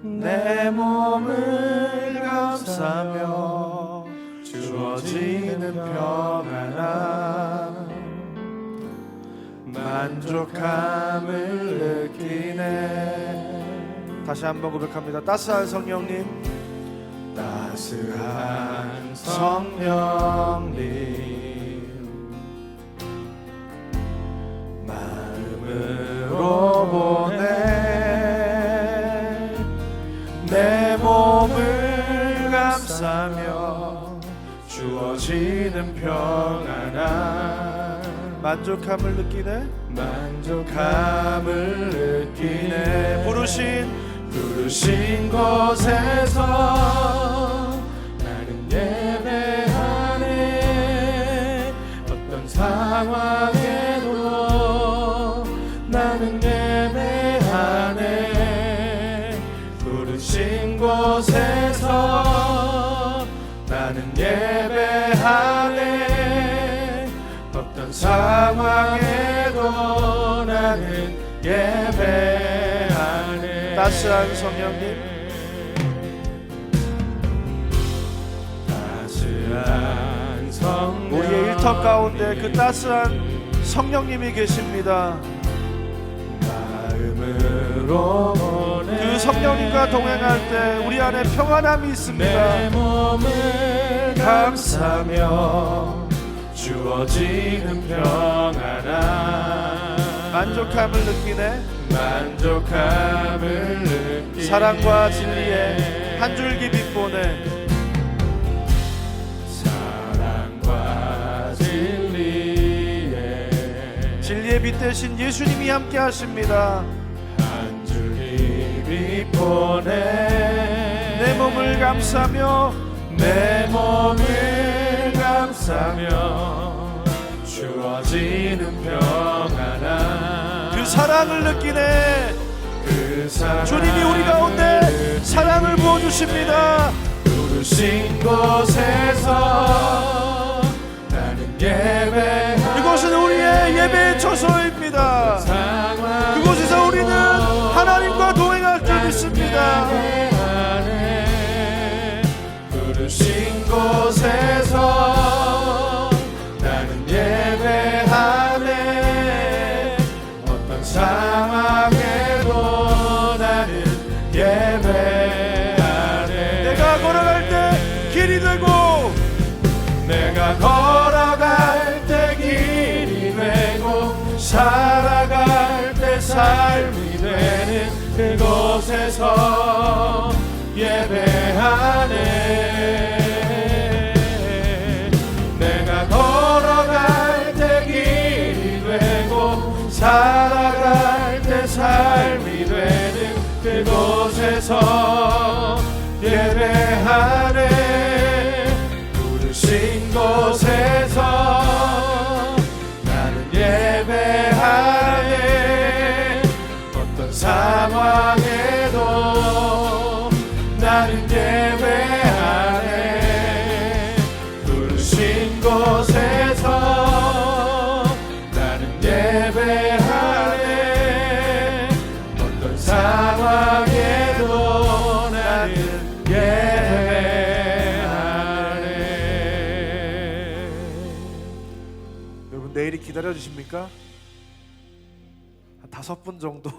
내 몸을 감싸며 주어지는 평안함 만족함을 느끼네. 다시 한번 고백합니다. 따스한 성령님, 따스한 성령님 마음으로 보내 내 몸을 감싸며 주어지는 평안함 만족함을 느끼네. 만족함을 느끼네. 부르신 곳에서 나는 예배하네. 어떤 상황에도 나는 예배하네. 부르신 곳에서 나는 예배하네. 어떤 상황에도 나는 예배하네. 따스한 성령님, 따스한 성령, 우리의 일터 가운데 그 따스한 성령님이 계십니다. 마음으로 그 성령님과 동행할 때 우리 안에 평안함이 있습니다. 내 몸을 감싸며 주어지는 평안함 만족함을 느끼네. 만족함을 느끼네. 사랑과 진리의 한 줄기 빛보네. 사랑과 진리의 빛 대신 예수님이 함께 하십니다. 한 줄기 빛보네. 내 몸을 감싸며 내 몸을 감싸며 주어지는 평안함 그 사랑을 느끼네. 그 사랑을 주님이 우리 가운데 사랑을 부어주십니다. 부르신 곳에서 나는 예배 이곳은 우리의 예배의 처소입니다. 그곳에서 우리는 하나님과 동행할 줄 믿습니다. 부르신 곳에서 나는 예배하네. 어떤 상황에도 나는 예배하네. 내가 걸어갈 때 길이 되고 내가 걸어갈 때 길이 되고 살아갈 때 삶이 되는 그곳에서 예배하네. 곳에서 예배하네. 부르신 곳에서 나는 예배하네. 어떤 상황에도 나는 예배하네. 부르신 곳에서 나는 예배하네. 어떤 상황에도 나는 예배하네. 여러분 내일이 기다려 주십니까? 한 5분 정도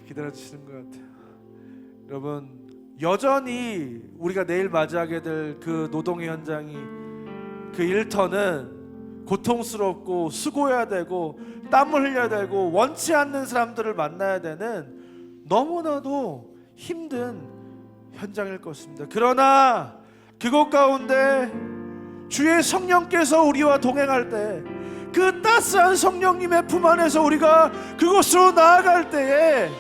기다려 주시는 것 같아요. 여러분 여전히 우리가 내일 맞이하게 될 그 노동의 현장이, 그 일터는 고통스럽고 수고해야 되고 땀을 흘려야 되고 원치 않는 사람들을 만나야 되는 너무나도 힘든 현장일 것입니다. 그러나 그곳 가운데 주의 성령께서 우리와 동행할 때, 그 따스한 성령님의 품 안에서 우리가 그곳으로 나아갈 때에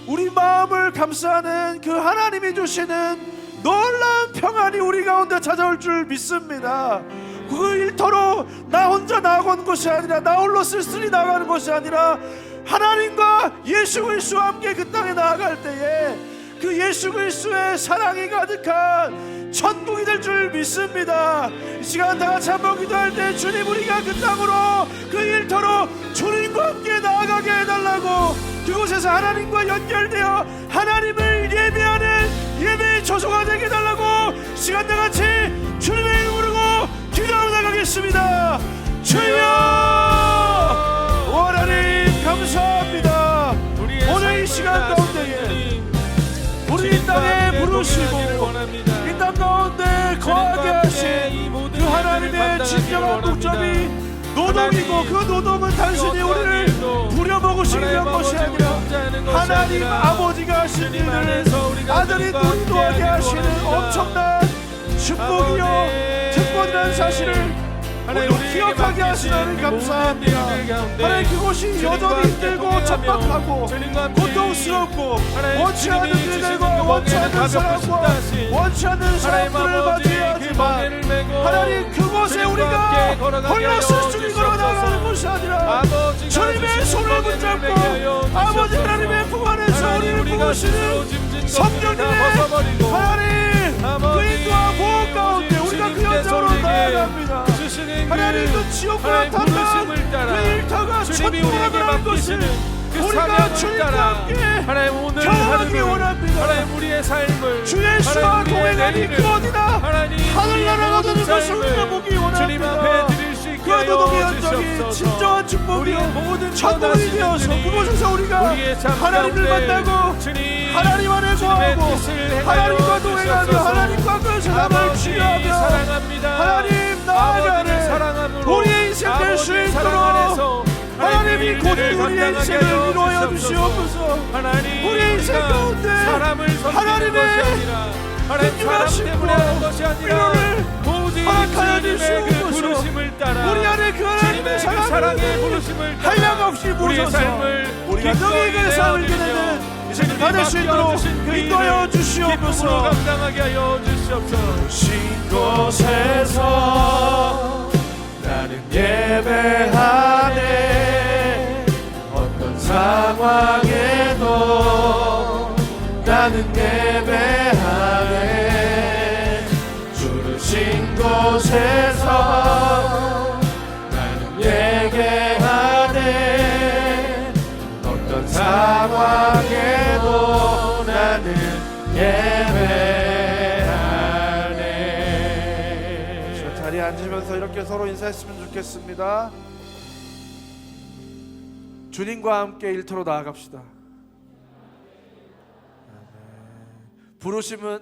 우리 마음을 감싸는 그 하나님이 주시는 놀라운 평안이 우리 가운데 찾아올 줄 믿습니다. 그 일터로 나 혼자 나아가는 것이 아니라, 나 홀로 쓸쓸히 나가는 것이 아니라 하나님과 예수 그리스도와 함께 그 땅에 나아갈 때에 그 예수 그리스도의 사랑이 가득한 천국이 될 줄 믿습니다. 이 시간 다 같이 한번 기도할 때, 주님 우리가 그 땅으로, 그 일터로 주님과 함께 나아가게 해달라고, 그곳에서 하나님과 연결되어 하나님을 예배하는 예배의 처소가 되게 해달라고 시간 다 같이 주님의 이름 부르고 기도하며 나가겠습니다. 주여 하나님 감사합니다. 오늘 이 시간 가운데에 우리 이 땅에 부르시고 이 땅 가운데 거하게 하신 그 하나님의 진정한 목적이 노동이고, 그 노동은 단순히 우리를 부려먹으시기 위한 것이 아니라 하나님 아버지가 하신 일을 아들이 눈도하게 하시는 엄청난 축복이요 특권이라는 사실을 우리 기억하게 하시는 하나님 감사합니다. 하나님 그곳이 여전히 힘들고 척박하고 고통스럽고 원치 않는 일들과 원치 않는 사람과 원치 않는 사람들을 맞이해야 하지만, 하나님 그곳에 우리가 홀로 쓸쓸히 걸어 나가는 것이 아니라 주님의 손을 붙잡고 아버지 하나님의 품 안에서 우리를 부으시는 성령님의 하나님 그 인도와 보호 가운데 우리가 그 현장으로 나아갑니다. 하나님 그 지옥과 탐난 그 일터가 천국으로 변할 것을 우리가 주님과 함께 경험하기 원합니다. 하나님 우리의 삶을, 주의 수와 동행하니 그 어디나 하늘나라가 얻는 것을 우리가 보기 주님 앞에 원합니다. 드릴 수 있게 그 노동의 하여 현장이 주시옵소서. 진정한 축복이요 천국이 되어서 그곳에서 우리가 하나님을 만나고 하나님 안에 거하고 하나님과 동행하며 하나님과 그 세상을 치유하며 하나님 나아가는 우리의 인생 될 수 있도록 하나님이 곧 우리의 인생을 위로하여 주시옵소서. 우리의 인생 가운데 하나님의 긍휼하심과 위로를 허락하여 주시옵소서. 우리 안에 그 하나님의 사랑을 한량없이 부으셔서 우리가 너희의 그 삶을 지내는 받을 수 있도록 인도하여 주시옵소서. 감당하게 하여 주시옵소서. 신 곳에서 나는 예배하네. 어떤 상황에도 나는 예배하네. 주를 신 곳에서 나는 예배하네. 어떤 상황에도 나는 예배하네. 자리에 앉으면서 이렇게 서로 인사했으면 좋겠습니다. 주님과 함께 일터로 나아갑시다. 부르심은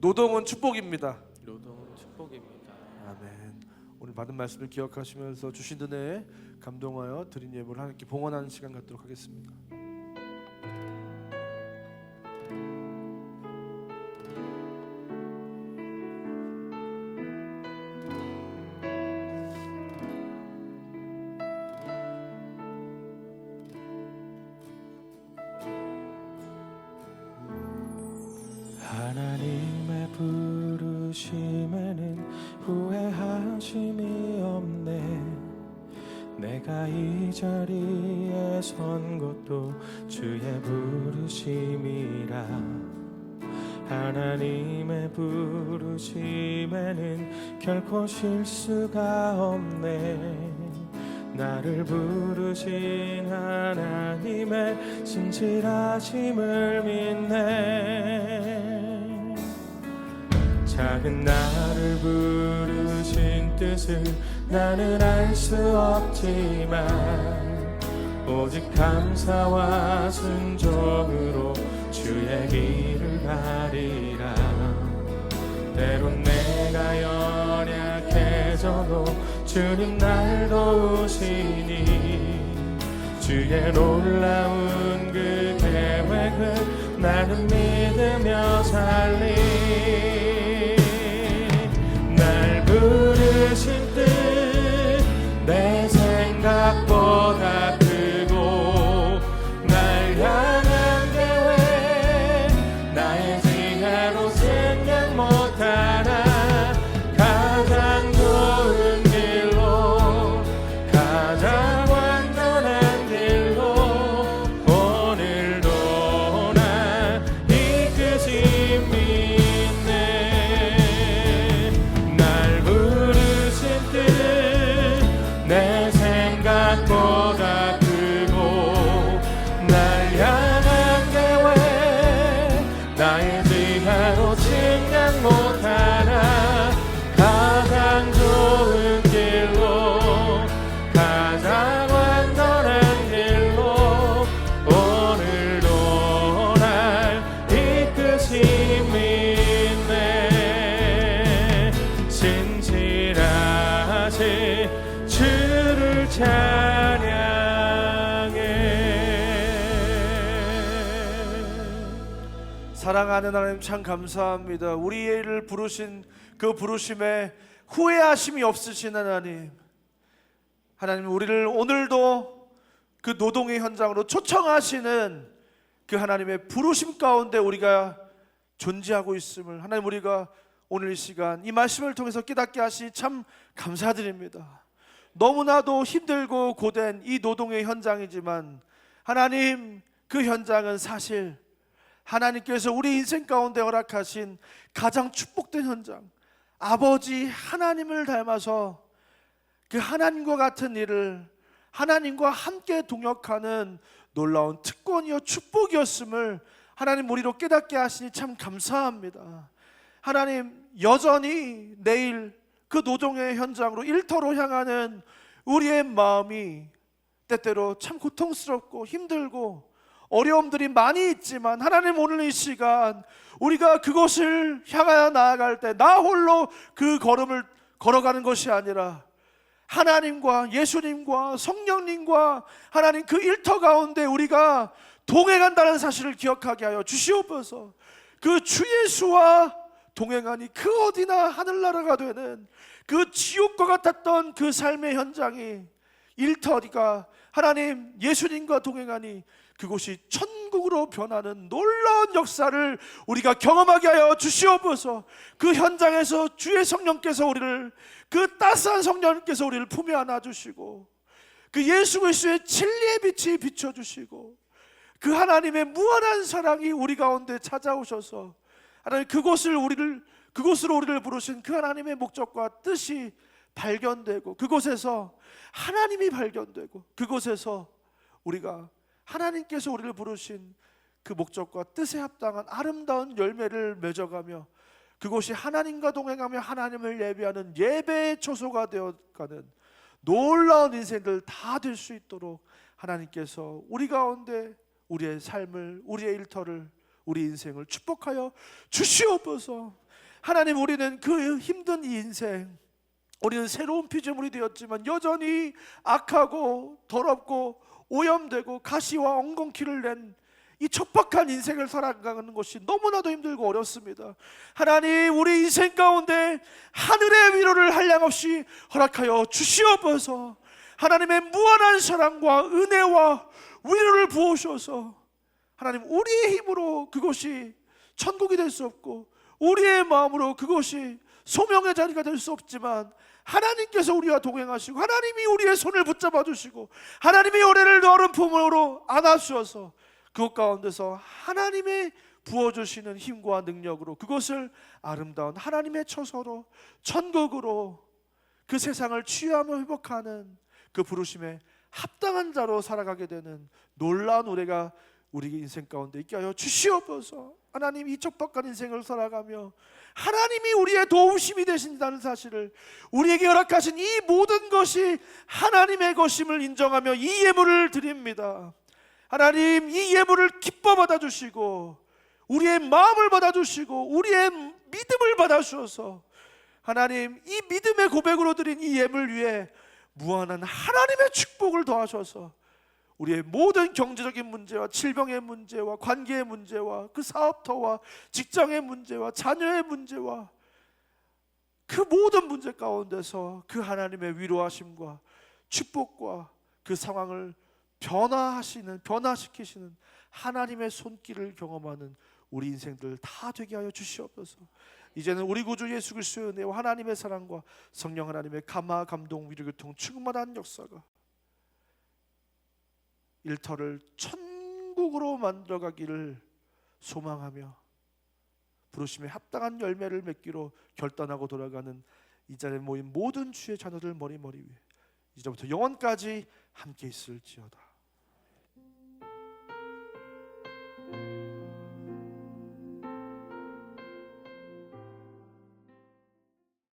노동은 축복입니다. 노동은 축복입니다. 아멘. 오늘 받은 말씀을 기억하시면서 주신 은혜에 감동하여 드린 예물을 함께 봉헌하는 시간 갖도록 하겠습니다. 자리에 선 것도 주의 부르심이라. 하나님의 부르심에는 결코 실수가 없네. 나를 부르신 하나님의 진실하심을 믿네. 작은 나를 부르신 뜻을 나는 알 수 없지만 오직 감사와 순종으로 주의 길을 가리라. 때론 내가 연약해져도 주님 날 도우시니 주의 놀라운 그 계획을 나는 믿으며 살리. 날 부르신 뜻 내 생각보다 크고 날 향한 계획 나의 지혜로 생각 못하나 가장 좋은 길로 가장 완전한 길로 오늘도 날 이끄시 믿네. 날 부르신 뜻 내 생각보다 크고 날 향한 계획 나의 지혜로 측량 못하나 가장 좋은 길로 가장 완전한 길로 오늘도 날 이끄시 믿네. 진실하신 주를 찬양해. 사랑하는 하나님 참 감사합니다. 우리를 부르신 그 부르심에 후회하심이 없으신 하나님, 하나님 우리를 오늘도 그 노동의 현장으로 초청하시는 그 하나님의 부르심 가운데 우리가 존재하고 있음을 하나님 우리가 오늘 이 시간 이 말씀을 통해서 깨닫게 하시니 참 감사드립니다. 너무나도 힘들고 고된 이 노동의 현장이지만 하나님 그 현장은 사실 하나님께서 우리 인생 가운데 허락하신 가장 축복된 현장, 아버지 하나님을 닮아서 그 하나님과 같은 일을 하나님과 함께 동역하는 놀라운 특권이요 축복이었음을 하나님 우리로 깨닫게 하시니 참 감사합니다. 하나님 여전히 내일 그 노동의 현장으로 일터로 향하는 우리의 마음이 때때로 참 고통스럽고 힘들고 어려움들이 많이 있지만 하나님 오늘 이 시간 우리가 그곳을 향하여 나아갈 때 나 홀로 그 걸음을 걸어가는 것이 아니라 하나님과 예수님과 성령님과 하나님 그 일터 가운데 우리가 동행한다는 사실을 기억하게 하여 주시옵소서. 그 주 예수와 동행하니 그 어디나 하늘나라가 되는 그 지옥과 같았던 그 삶의 현장이 일터리가 하나님 예수님과 동행하니 그곳이 천국으로 변하는 놀라운 역사를 우리가 경험하게 하여 주시옵소서. 그 현장에서 주의 성령께서 우리를 그 따스한 성령께서 우리를 품에 안아주시고 그 예수 그리스도의 진리의 빛이 비춰주시고 그 하나님의 무한한 사랑이 우리 가운데 찾아오셔서 하나님 그곳으로 우리를 부르신 그 하나님의 목적과 뜻이 발견되고 그곳에서 하나님이 발견되고 그곳에서 우리가 하나님께서 우리를 부르신 그 목적과 뜻에 합당한 아름다운 열매를 맺어가며 그곳이 하나님과 동행하며 하나님을 예배하는 예배의 초소가 되어가는 놀라운 인생들 다 될 수 있도록 하나님께서 우리 가운데 우리의 삶을, 우리의 일터를, 우리 인생을 축복하여 주시옵소서. 하나님 우리는 그 힘든 이 인생, 우리는 새로운 피조물이 되었지만 여전히 악하고 더럽고 오염되고 가시와 엉겅퀴를 낸 이 척박한 인생을 살아가는 것이 너무나도 힘들고 어렵습니다. 하나님 우리 인생 가운데 하늘의 위로를 한량없이 허락하여 주시옵소서. 하나님의 무한한 사랑과 은혜와 위로를 부으셔서 하나님 우리의 힘으로 그것이 천국이 될 수 없고 우리의 마음으로 그것이 소명의 자리가 될 수 없지만 하나님께서 우리와 동행하시고 하나님이 우리의 손을 붙잡아 주시고 하나님이 우리를 너른 품으로 안아주셔서 그것 가운데서 하나님의 부어주시는 힘과 능력으로 그것을 아름다운 하나님의 처소로 천국으로 그 세상을 치유하며 회복하는 그 부르심에 합당한 자로 살아가게 되는 놀라운 우리가 우리 인생 가운데 있게 하여 주시옵소서. 하나님, 이 척박한 인생을 살아가며 하나님이 우리의 도우심이 되신다는 사실을, 우리에게 허락하신 이 모든 것이 하나님의 것임을 인정하며 이 예물을 드립니다. 하나님, 이 예물을 기뻐 받아주시고 우리의 마음을 받아주시고 우리의 믿음을 받아주셔서 하나님, 이 믿음의 고백으로 드린 이 예물 위에 무한한 하나님의 축복을 더하셔서 우리의 모든 경제적인 문제와 질병의 문제와 관계의 문제와 그 사업터와 직장의 문제와 자녀의 문제와 그 모든 문제 가운데서 그 하나님의 위로하심과 축복과 그 상황을 변화시키시는 하나님의 손길을 경험하는 우리 인생들 다 되게 하여 주시옵소서. 이제는 우리 구주 예수 그리스도의 은혜와 하나님의 사랑과 성령 하나님의 감화 감동 위로 교통 충만한 역사가 일터를 천국으로 만들어가기를 소망하며 부르심에 합당한 열매를 맺기로 결단하고 돌아가는 이 자리에 모인 모든 주의 자녀들 머리 위에 이제부터 영원까지 함께 있을지어다.